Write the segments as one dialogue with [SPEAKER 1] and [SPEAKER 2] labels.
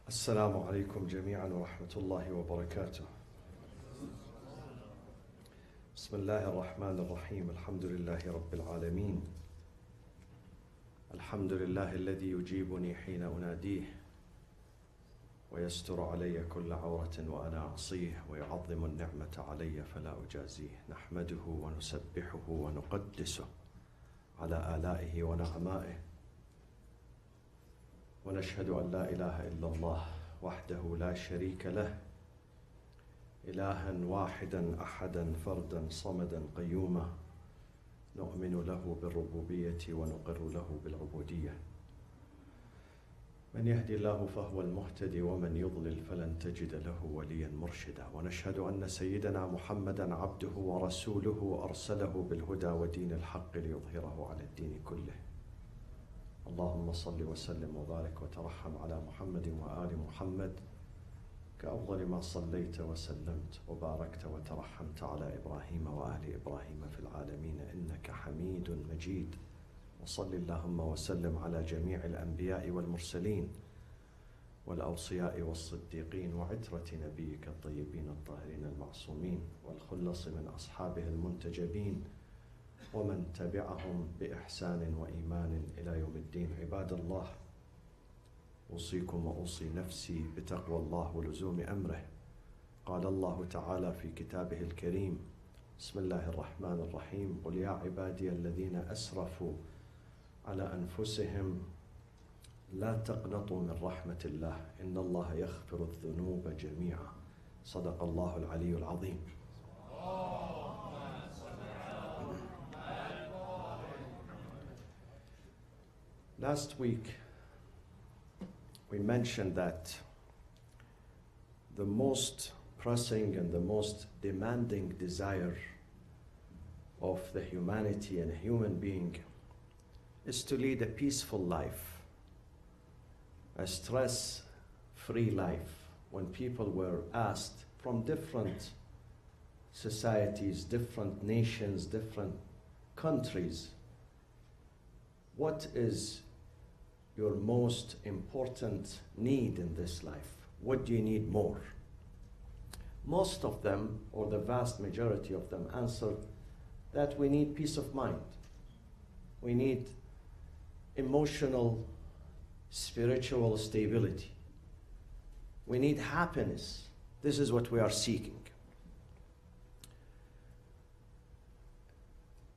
[SPEAKER 1] السلام عليكم جميعا ورحمة الله وبركاته. بسم الله الرحمن الرحيم. الحمد لله رب العالمين. الحمد لله الذي يجيبني حين أناديه ويستر علي كل عورة وأنا أعصيه ويعظم النعمة علي فلا أجازيه. نحمده ونسبحه ونقدسه على آلائه ونعمائه، ونشهد أن لا إله إلا الله وحده لا شريك له، إلها واحدا أحدا فردا صمدا قيوما، نؤمن له بالربوبية ونقر له بالعبودية. من يهدي الله فهو المهتدي ومن يضلل فلن تجد له وليا مرشدا. ونشهد أن سيدنا محمدا عبده ورسوله أرسله بالهدى ودين الحق ليظهره على الدين كله. اللهم صل وسلم وبارك وترحم على محمد وآل محمد كأفضل ما صليت وسلمت وباركت وترحمت على إبراهيم وآل إبراهيم في العالمين إنك حميد مجيد. وصل اللهم وسلم على جميع الأنبياء والمرسلين والأوصياء والصديقين وعترة نبيك الطيبين الطاهرين المعصومين والخلص من أصحابه المنتجبين ومن تبعهم بإحسان وإيمان إلى يوم الدين. عباد الله، أوصيكم وأوصي نفسي بتقوى الله ولزوم أمره. قال الله تعالى في كتابه الكريم: بسم الله الرحمن الرحيم: قل يا عبادي الذين أسرفوا على أنفسهم لا تقنطوا من رحمة الله إن الله يغفر الذنوب جميعا. صدق الله العلي العظيم. Last week, we mentioned that the most pressing and the most demanding desire of the humanity and human being is to lead a peaceful life, a stress-free life. When people were asked from different societies, different nations, different countries, what is your most important need in this life? What do you need more? Most of them, or the vast majority of them, answered that we need peace of mind. We need emotional, spiritual stability. We need happiness. This is what we are seeking.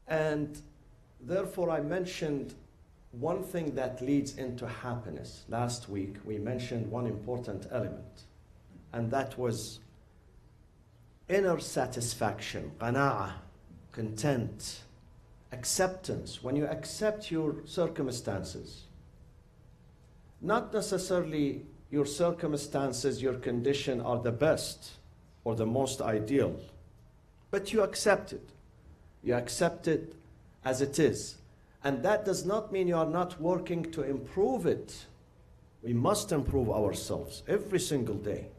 [SPEAKER 1] And therefore, I mentioned one thing that leads into happiness. Last week, we mentioned one important element, and that was inner satisfaction, qana'ah, content, acceptance. When you accept your circumstances, not necessarily your circumstances, your condition are the best or the most ideal, but you accept it. You accept it as it is. And that does not mean you are not working to improve it. We must improve ourselves every single day.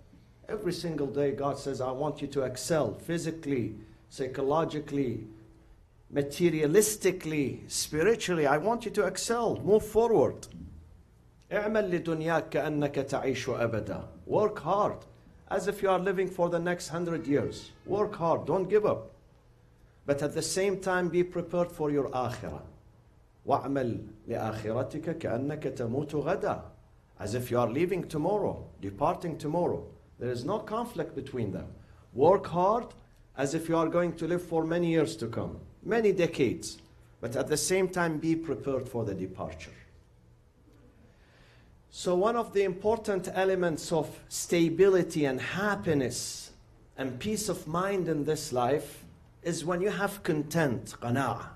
[SPEAKER 1] Every single day, God says, I want you to excel physically, psychologically, materialistically, spiritually. I want you to excel, move forward. اعمل لدنياك كأنك تعيش أبدا. Work hard, as if you are living for the next 100 years. Work hard, don't give up. But at the same time, be prepared for your akhirah. وَاعْمَلْ لِآخِرَتِكَ كَأَنَّكَ تَمُوتُ غَدًا. As if you are leaving tomorrow, departing tomorrow. There is no conflict between them. Work hard as if you are going to live for many years to come, many decades. But at the same time, be prepared for the departure. So one of the important elements of stability and happiness and peace of mind in this life is when you have content, qana'ah.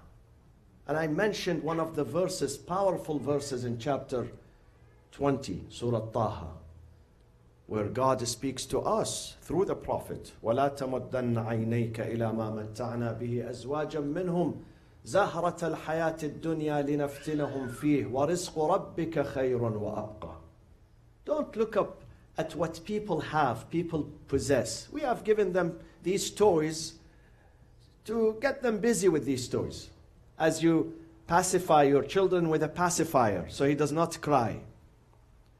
[SPEAKER 1] And I mentioned one of the verses, powerful verses in chapter 20, Surah Taha, where God speaks to us through the Prophet. وَلَا تَمُدَّنَّ عَيْنَيْكَ إِلَى مَا مَتَّعْنَا بِهِ أَزْوَاجًا مِّنْهُمْ زَهْرَةَ الْحَيَاةِ الدُّنْيَا لِنَفْتِنَهُمْ فِيهِ وَرِزْقُ رَبِّكَ خَيْرٌ وَأَبْقَى. Don't look up at what people have, people possess. We have given them these toys to get them busy with these toys. As you pacify your children with a pacifier so he does not cry.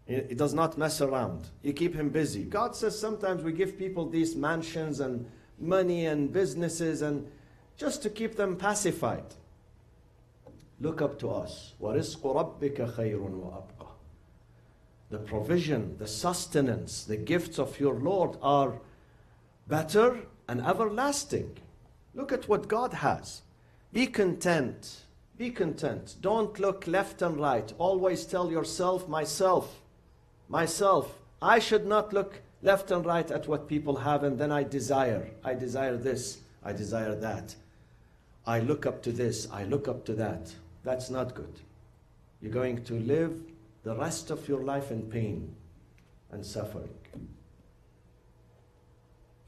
[SPEAKER 2] He does not mess around. You keep him busy. God says sometimes we give people these mansions and money and businesses and just to keep them pacified. Look up to us. وَرِزْقُ رَبِّكَ خَيْرٌ وَأَبْقَى. The provision, the sustenance, the gifts of your Lord are better and everlasting. Look at what God has. Be content. Be content. Don't look left and right. Always tell yourself, myself. I should not look left and right at what people have and then I desire this, I desire that. I look up to this, I look up to that. That's not good. You're going to live the rest of your life in pain and suffering.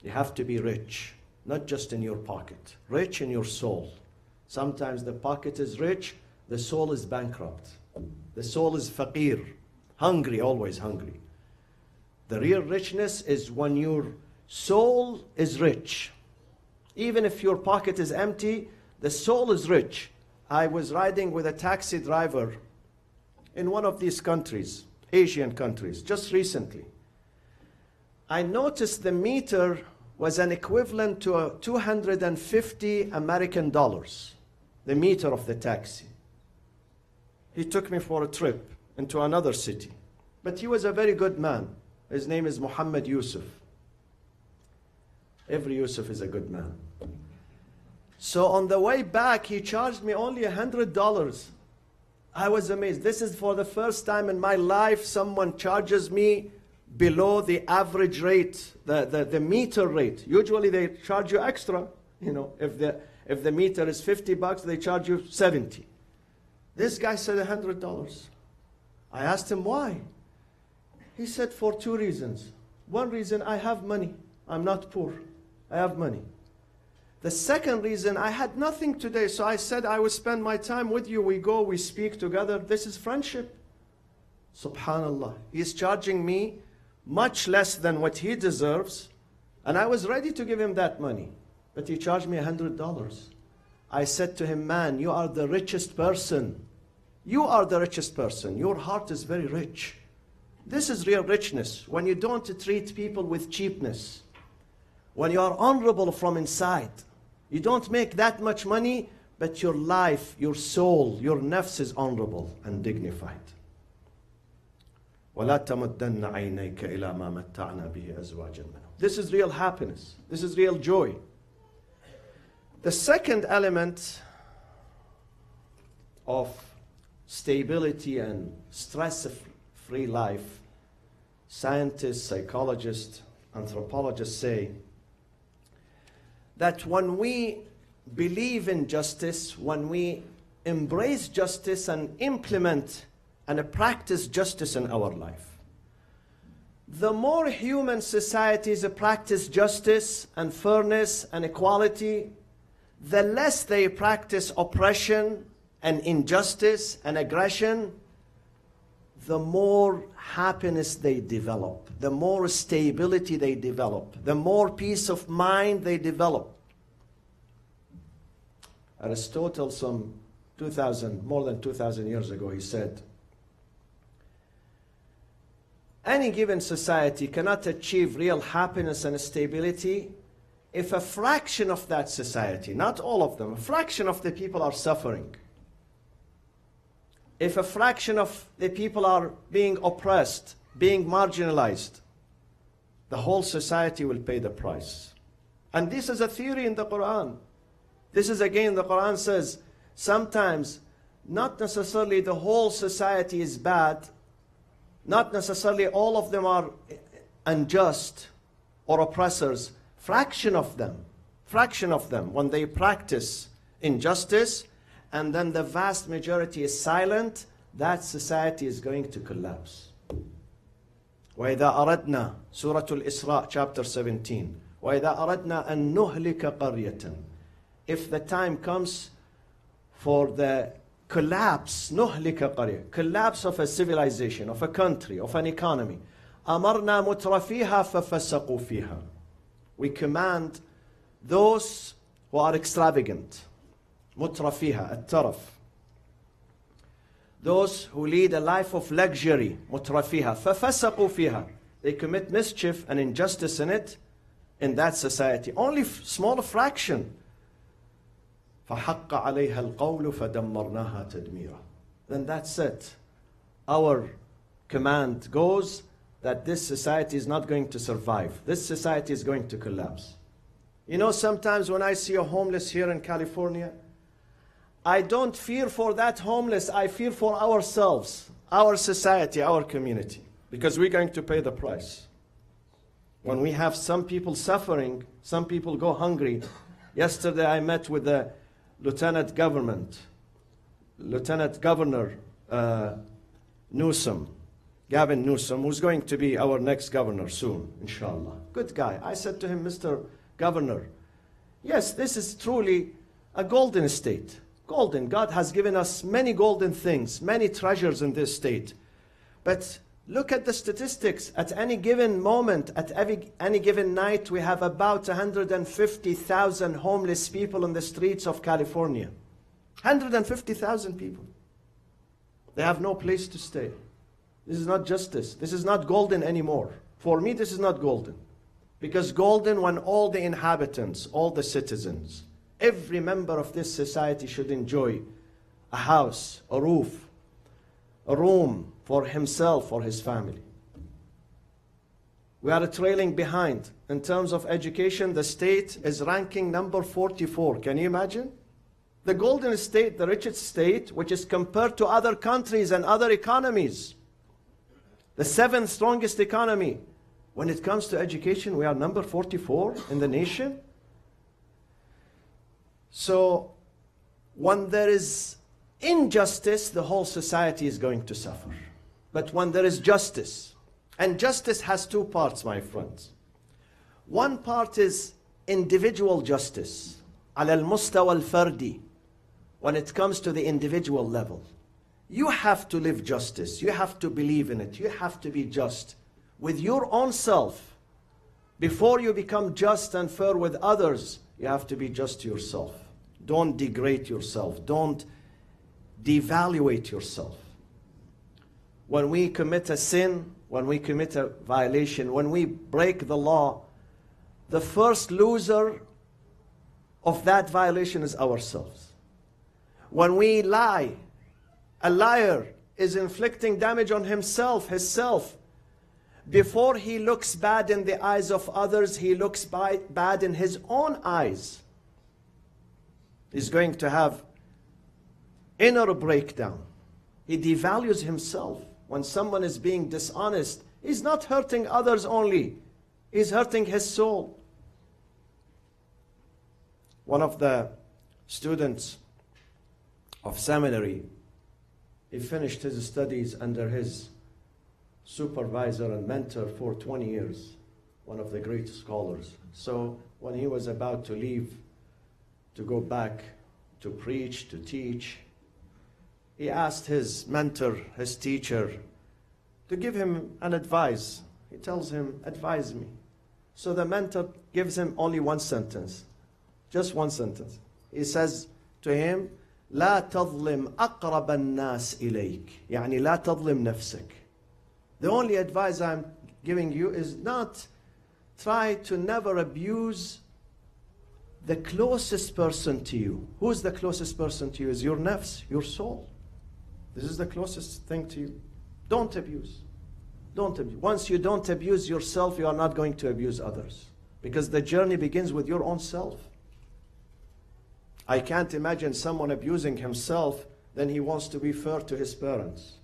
[SPEAKER 2] You have to be rich, not just in your pocket, rich in your soul. Sometimes the pocket is rich, the soul is bankrupt. The soul is faqir, hungry, always hungry. The real richness is when your soul is rich. Even if your pocket is empty, the soul is rich. I was riding with a taxi driver in one of these countries, Asian countries, just recently. I noticed the meter was an equivalent to 250 American dollars, the meter of the taxi. He took me for a trip into another city. But he was a very good man. His name is Muhammad Yusuf. Every Yusuf is a good man. So on the way back, he charged me only $100. I was amazed. This is for the first time in my life someone charges me below the average rate, the meter rate. Usually they charge you extra. You know, if the meter is $50, they charge you 70. This guy said $100. I asked him why. He said for two reasons. One reason, I have money. I'm not poor. I have money. The second reason, I had nothing today, so I said I will spend my time with you. We go, we speak together. This is friendship. Subhanallah. He's charging me much less than what he deserves, and I was ready to give him that money. But he charged me $100. I said to him, man, you are the richest person. You are the richest person. Your heart is very rich. This is real richness. When you don't treat people with cheapness. When you are honorable from inside. You don't make that much money, but your life, your soul, your nafs is honorable and dignified. وَلَا تَمُدَّنَّ عَيْنَيْكَ إِلَى مَا مَتَّعْنَا بِهِ أَزْوَاجًا مِنْهُمْ. This is real happiness. This is real joy. The second element of stability and stress-free life, scientists, psychologists, anthropologists say that when we believe in justice, when we embrace justice and implement and practice justice in our life, the more human societies practice justice and fairness and equality, the less they practice oppression and injustice and aggression, the more happiness they develop, the more stability they develop, the more peace of mind they develop. Aristotle, more than 2,000 years ago, he said, any given society cannot achieve real happiness and stability if a fraction of that society, not all of them, a fraction of the people are suffering. If a fraction of the people are being oppressed, being marginalized, the whole society will pay the price. And this is a theory in the Quran. This is again, the Quran says, sometimes not necessarily the whole society is bad, not necessarily all of them are unjust or oppressors. Fraction of them, when they practice injustice, and then the vast majority is silent, that society is going to collapse. وَإِذَا أَرَدْنَا Surah Al-Isra, chapter 17. وَإِذَا أَرَدْنَا أَن نُهْلِكَ قَرْيَةً. If the time comes for the collapse, نُهْلِكَ قَرْيَةً, collapse of a civilization, of a country, of an economy, أَمَرْنَا مُتْرَفِيهَا فَفَسَقُوا فِيهَا. We command those who are extravagant, مترفيها, الترف, those who lead a life of luxury, مترفيها, ففسقوا فيها. They commit mischief and injustice in it, in that society. Only small fraction. فحق عليها القول فدمرناها تدميرا. Then that's it. Our command goes that this society is not going to survive. This society is going to collapse. You know, sometimes when I see a homeless here in California, I don't fear for that homeless, I fear for ourselves, our society, our community, because we're going to pay the price. When we have some people suffering, some people go hungry. Yesterday I met with the Lieutenant Governor Newsom, Gavin Newsom, who's going to be our next governor soon, inshallah. Good guy. I said to him, Mr. Governor, yes, this is truly a golden state. Golden. God has given us many golden things, many treasures in this state. But look at the statistics. At any given moment, at any given night, we have about 150,000 homeless people in the streets of California. 150,000 people. They have no place to stay. This is not justice. This is not golden anymore. For me, this is not golden. Because golden, when all the inhabitants, all the citizens, every member of this society should enjoy a house, a roof, a room for himself or his family. We are trailing behind. In terms of education, the state is ranking number 44. Can you imagine? The golden state, the richest state, which is compared to other countries and other economies. The 7th strongest economy. When it comes to education, we are number 44 in the nation. So, when there is injustice, the whole society is going to suffer. But when there is justice, and justice has two parts, my friends. One part is individual justice, على المستوى الفردي, when it comes to the individual level. You have to live justice. You have to believe in it. You have to be just with your own self. Before you become just and fair with others, you have to be just to yourself. Don't degrade yourself. Don't devaluate yourself. When we commit a sin, when we commit a violation, when we break the law, the first loser of that violation is ourselves. When we lie, a liar is inflicting damage on himself, hisself. Before he looks bad in the eyes of others, he looks bad in his own eyes. He's going to have inner breakdown. He devalues himself. When someone is being dishonest, he's not hurting others only. He's hurting his soul. One of the students of seminary, he finished his studies under his supervisor and mentor for 20 years, one of the great scholars. So when he was about to leave, to go back to preach, to teach, he asked his mentor, his teacher, to give him an advice. He tells him, advise me. So the mentor gives him only one sentence, just one sentence. He says to him, لا تظلم أقرب الناس إليك. يعني لا تظلم نفسك. The only advice I'm giving you is not try to never abuse the closest person to you. Who's the closest person to you? Is your nafs, your soul. This is the closest thing to you. Don't abuse. Don't abuse. Once you don't abuse yourself, you are not going to abuse others. Because the journey begins with your own self. I can't imagine someone abusing himself, then he wants to be fair to his parents,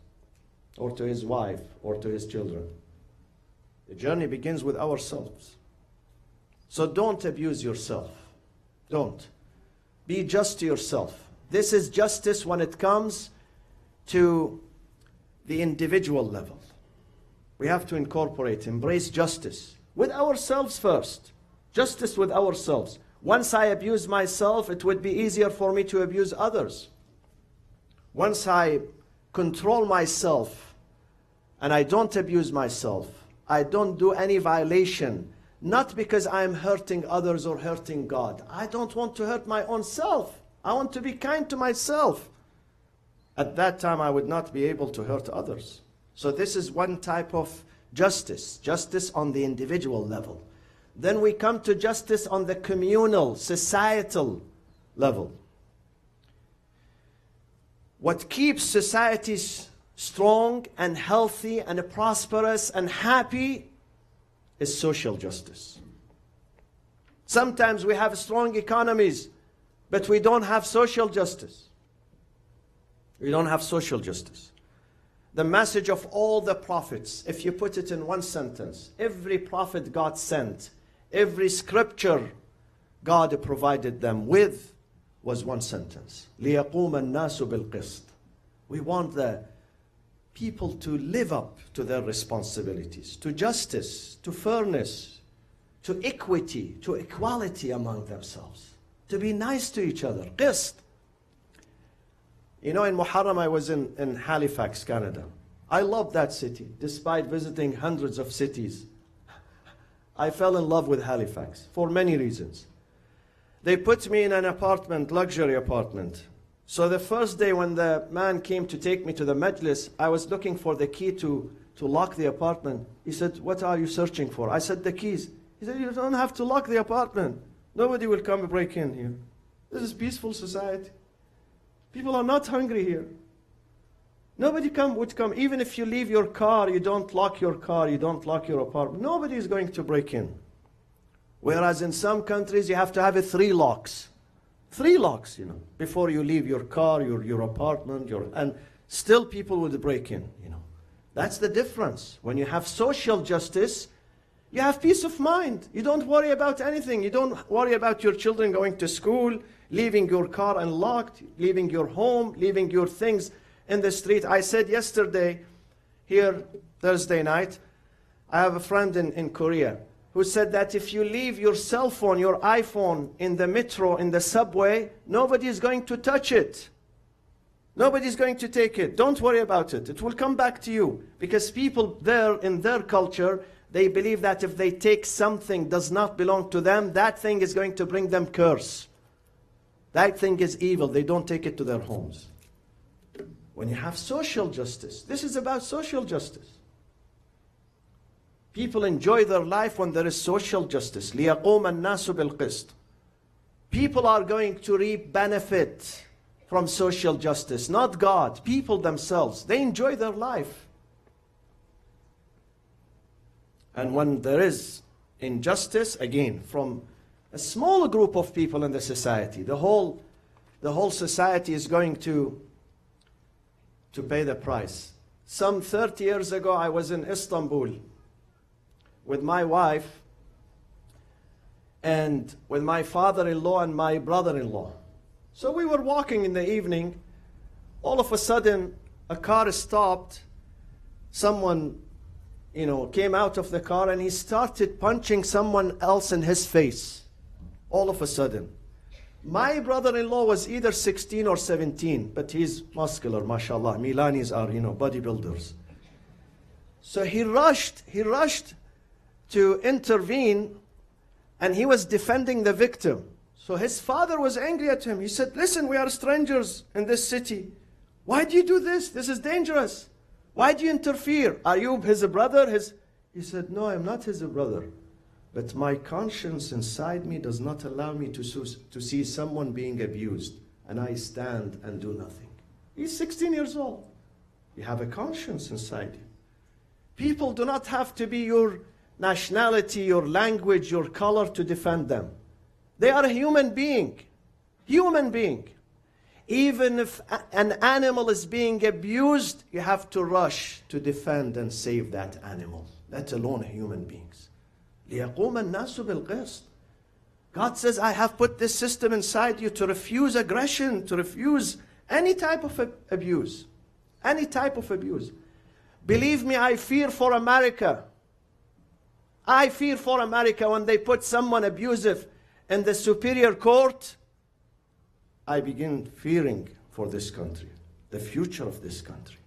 [SPEAKER 2] or to his wife, or to his children. The journey begins with ourselves. So don't abuse yourself. Don't. Be just to yourself. This is justice when it comes to the individual level. We have to incorporate, embrace justice with ourselves first. Justice with ourselves. Once I abuse myself, it would be easier for me to abuse others. Once I control myself and I don't abuse myself, I don't do any violation, not because I'm hurting others or hurting God. I don't want to hurt my own self. I want to be kind to myself. at that time I would not be able to hurt others. So this is one type of justice, justice on the individual level. Then we come to justice on the communal, societal level. What keeps societies strong and healthy and prosperous and happy is social justice. Sometimes we have strong economies, but we don't have social justice. We don't have social justice. The message of all the prophets, if you put it in one sentence, every prophet God sent, every scripture God provided them with was one sentence. لِيَقُومَ النَّاسُ بِالْقِسْطِ. We want the people to live up to their responsibilities, to justice, to fairness, to equity, to equality among themselves, to be nice to each other. Qist. You know, in Muharram I was in Halifax, Canada. I love that city. Despite visiting hundreds of cities, I fell in love with Halifax for many reasons. They put me in an apartment, luxury apartment. So the first day when the man came to take me to the majlis, I was looking for the key to lock the apartment. He said, "What are you searching for?" I said, "The keys." He said, "You don't have to lock the apartment. Nobody will come and break in here. This is peaceful society. People are not hungry here. Nobody would come. Even if you leave your car, you don't lock your car, you don't lock your apartment. Nobody is going to break in." Whereas in some countries, you have to have 3 locks. 3 locks, you know, before you leave your car, your apartment, and still people would break in, you know. That's the difference. When you have social justice, you have peace of mind. You don't worry about anything. You don't worry about your children going to school, leaving your car unlocked, leaving your home, leaving your things in the street. I said yesterday, here, Thursday night, I have a friend in Korea who said that if you leave your cell phone, your iPhone, in the metro, in the subway, nobody is going to touch it. Nobody is going to take it. Don't worry about it. It will come back to you. Because people there, in their culture, they believe that if they take something does not belong to them, that thing is going to bring them curse. That thing is evil. They don't take it to their homes. When you have social justice, this is about social justice. People enjoy their life when there is social justice. لِيَقُومَ النَّاسُ بِالْقِسْطِ. People are going to reap benefit from social justice, not God, people themselves. They enjoy their life. And when there is injustice, again, from a small group of people in the society, the whole society is going to pay the price. Some 30 years ago, I was in Istanbul with my wife and with my father-in-law and my brother-in-law. So we were walking in the evening. All of a sudden, a car stopped. Someone, you know, came out of the car and he started punching someone else in his face. All of a sudden. My brother-in-law was either 16 or 17, but he's muscular, mashallah. Milanis are, you know, bodybuilders. So he rushed to intervene, and he was defending the victim. So his father was angry at him. He said, "Listen, we are strangers in this city. Why do you do this? This is dangerous. Why do you interfere? Are you his brother?" He said, "No, I'm not his brother. But my conscience inside me does not allow me to see someone being abused. And I stand and do nothing." He's 16 years old. You have a conscience inside you. People do not have to be your nationality, your language, your color to defend them. They are a human being. Human being. Even if an animal is being abused, you have to rush to defend and save that animal, let alone human beings. لِيَقُومَ النَّاسُ بِالْقِسْطِ. God says, I have put this system inside you to refuse aggression, to refuse any type of abuse. Any type of abuse. Believe me, I fear for America. I fear for America when they put someone abusive in the superior court. I begin fearing for this country, the future of this country.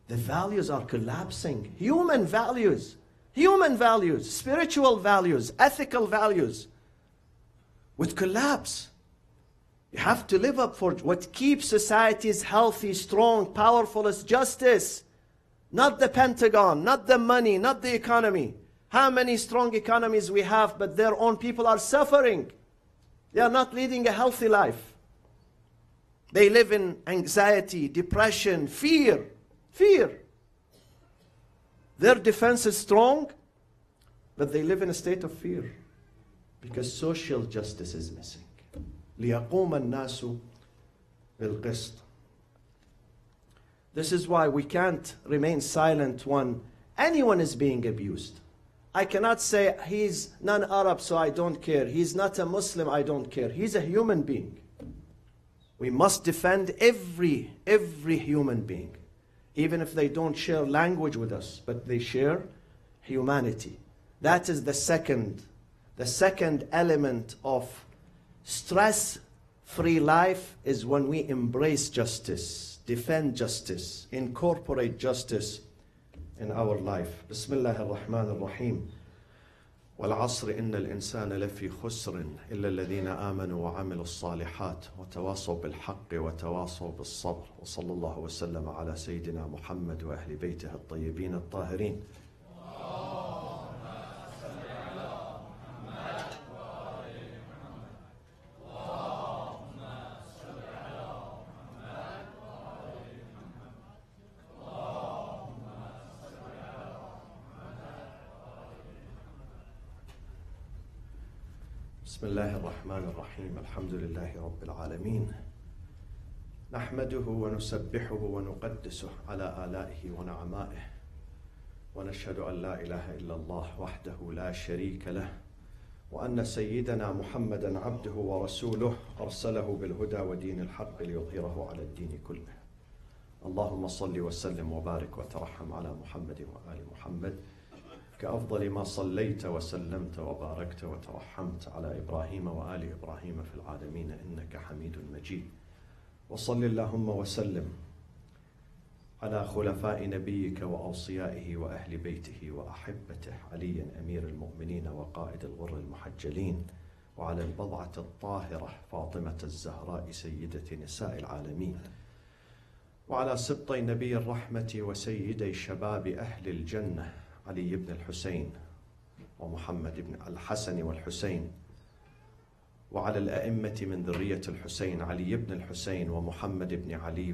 [SPEAKER 2] The values are collapsing. Human values, spiritual values, ethical values would collapse. You have to live up for what keeps societies healthy, strong, powerful is justice. Not the Pentagon, not the money, not the economy. How many strong economies we have, but their own people are suffering. They are not leading a healthy life. They live in anxiety, depression, fear. Fear. Their defense is strong, but they live in a state of fear because social justice is missing. لِيَقُومَ النَّاسُ بِالْقِسْطِ. This is why we can't remain silent when anyone is being abused. I cannot say he's non-Arab so I don't care. He's not a Muslim, I don't care. He's a human being. We must defend every human being. Even if they don't share language with us, but they share humanity. That is the second element of stress-free life is when we embrace justice, defend justice, incorporate justice in our life. Bismillah ar-Rahman ar-Rahim. والعصر إن الإنسان لفي خسر إلا الذين آمنوا وعملوا الصالحات وتواصوا بالحق وتواصوا بالصبر وصلى الله وسلم على سيدنا محمد وأهل بيته الطيبين الطاهرين. بسم الله الرحمن الرحيم. الحمد لله رب العالمين. نحمده ونسبحه ونقدسه على آلائه ونعمائه ونشهد أن لا إله إلا الله وحده لا شريك له وأن سيدنا محمدا عبده ورسوله أرسله بالهدى ودين الحق ليظهره على الدين كله. اللهم صل وسلم وبارك وترحم على محمد وآل محمد كأفضل ما صليت وسلمت وباركت وترحمت على إبراهيم وآل إبراهيم في العالمين إنك حميد مجيد. وصل اللهم وسلم على خلفاء نبيك وأوصيائه وأهل بيته وأحبته علي أمير المؤمنين وقائد الغر المحجلين وعلى البضعة الطاهرة فاطمة الزهراء سيدة نساء العالمين وعلى سبطي نبي الرحمة وسيدي شباب أهل الجنة علي بن الحسين ومحمد بن الحسن والحسين وعلى الأئمة من ذرية الحسين علي بن الحسين ومحمد بن علي